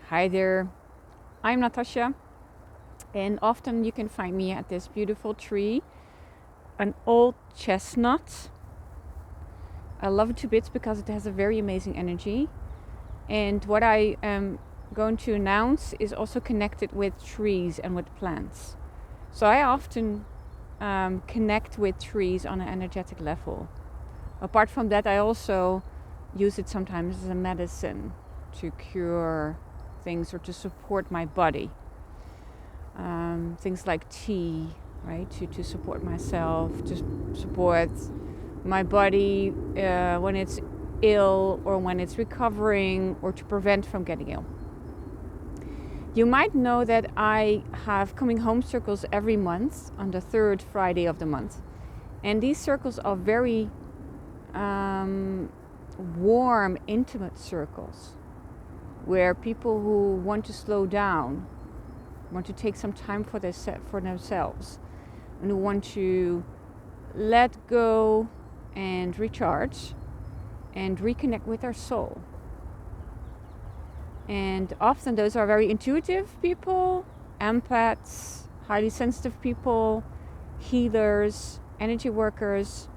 Hi there, I'm Natasha, and often you can find me at this beautiful tree, an old chestnut. I love it to bits because it has a very amazing energy. And what I am going to announce is also connected with trees and with plants. So I often connect with trees on an energetic level. Apart from that, I also use it sometimes as a medicine to cure things or to support my body. Things like tea, right? To support myself, to support my body when it's ill or when it's recovering, or to prevent from getting ill. You might know that I have coming home circles every month on the third Friday of the month. And these circles are very warm, intimate circles where people who want to slow down, want to take some time for themselves, and who want to let go and recharge and reconnect with their soul. And often those are very intuitive people, empaths, highly sensitive people, healers, energy workers,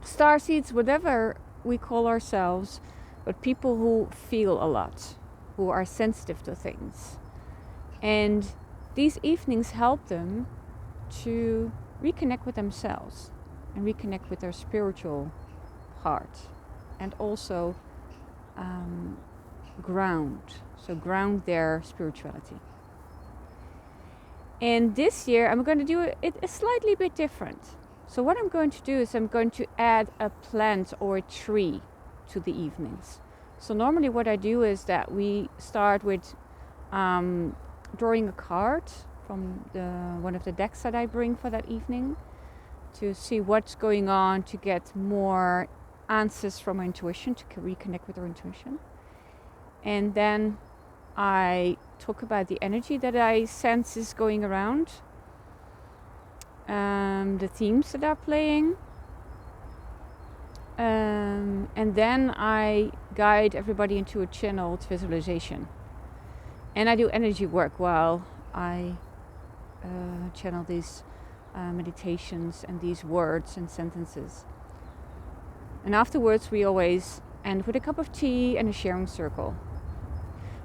starseeds, whatever we call ourselves, but people who feel a lot, who are sensitive to things. And these evenings help them to reconnect with themselves and reconnect with their spiritual heart, and also ground their spirituality. And this year I'm going to do it a slightly bit different. So what I'm going to do is I'm going to add a plant or a tree to the evenings. So normally what I do is that we start with drawing a card from one of the decks that I bring for that evening, to see what's going on, to get more answers from our intuition, to reconnect with our intuition. And then I talk about the energy that I sense is going around, the themes that are playing, and then I guide everybody into a channeled visualization. And I do energy work while I channel these meditations and these words and sentences. And afterwards we always end with a cup of tea and a sharing circle.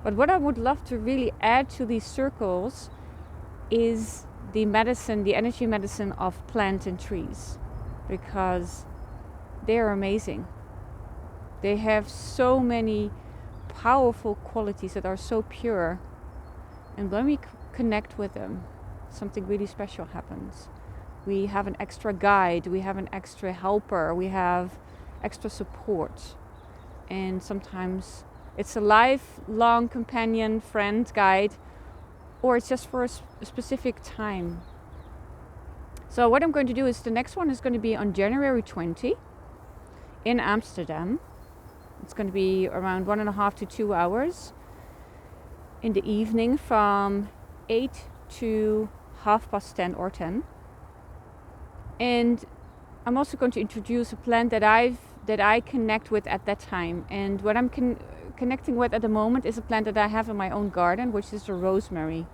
But what I would love to really add to these circles is the medicine, the energy medicine of plants and trees, because they are amazing. They have so many powerful qualities that are so pure, and when we connect with them, something really special happens. We have an extra guide, we have an extra helper, we have extra support, and sometimes it's a lifelong companion, friend, guide, or it's just for a specific time. So what I'm going to do is, the next one is going to be on January 20 in Amsterdam. It's going to be around 1.5 to 2 hours in the evening from 8 to 10:30 or 10. And I'm also going to introduce a plant that I connect with at that time. And what I'm connecting with at the moment is a plant that I have in my own garden, which is the rosemary.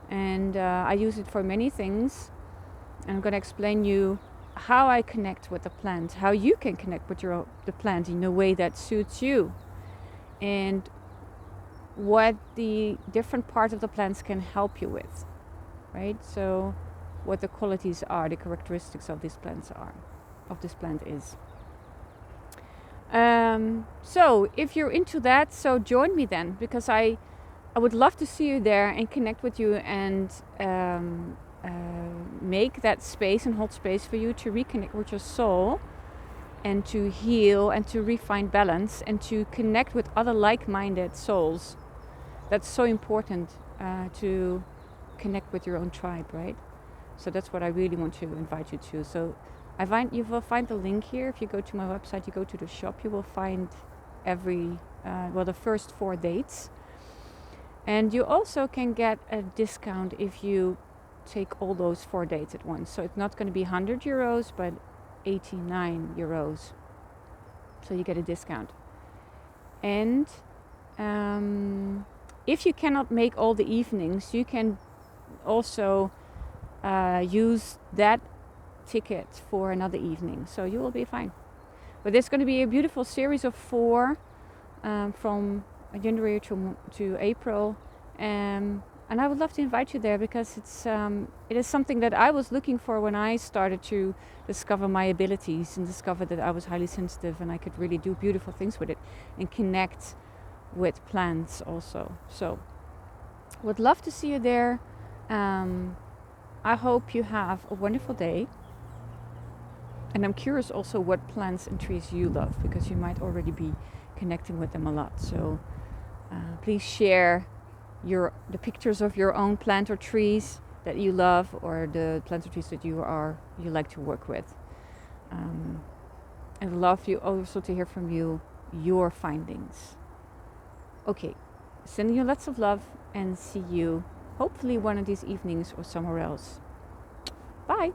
And I use it for many things. And I'm going to explain you how I connect with the plant, how you can connect with the plant in a way that suits you, and what the different parts of the plants can help you with, right? So what the qualities are, the characteristics of this plant is. So if you're into that, so join me then, because I would love to see you there and connect with you, and make that space and hold space for you to reconnect with your soul, and to heal and to refine balance, and to connect with other like-minded souls. That's so important, to connect with your own tribe, right? So that's what I really want to invite you to. So you will find the link here. If you go to my website, you go to the shop, you will find the first 4 dates. And you also can get a discount if you take all those 4 dates at once. So it's not going to be €100, but €89. So you get a discount. And if you cannot make all the evenings, you can also use that ticket for another evening, so you will be fine. But there's going to be a beautiful series of 4 from January to April, and I would love to invite you there, because it is something that I was looking for when I started to discover my abilities and discover that I was highly sensitive and I could really do beautiful things with it and connect with plants also. So would love to see you there. I hope you have a wonderful day. And I'm curious also what plants and trees you love, because you might already be connecting with them a lot. So please share the pictures of your own plant or trees that you love, or the plants or trees that you like to work with. I'd love you also to hear from you, your findings. Okay, sending you lots of love, and see you hopefully one of these evenings or somewhere else. Bye.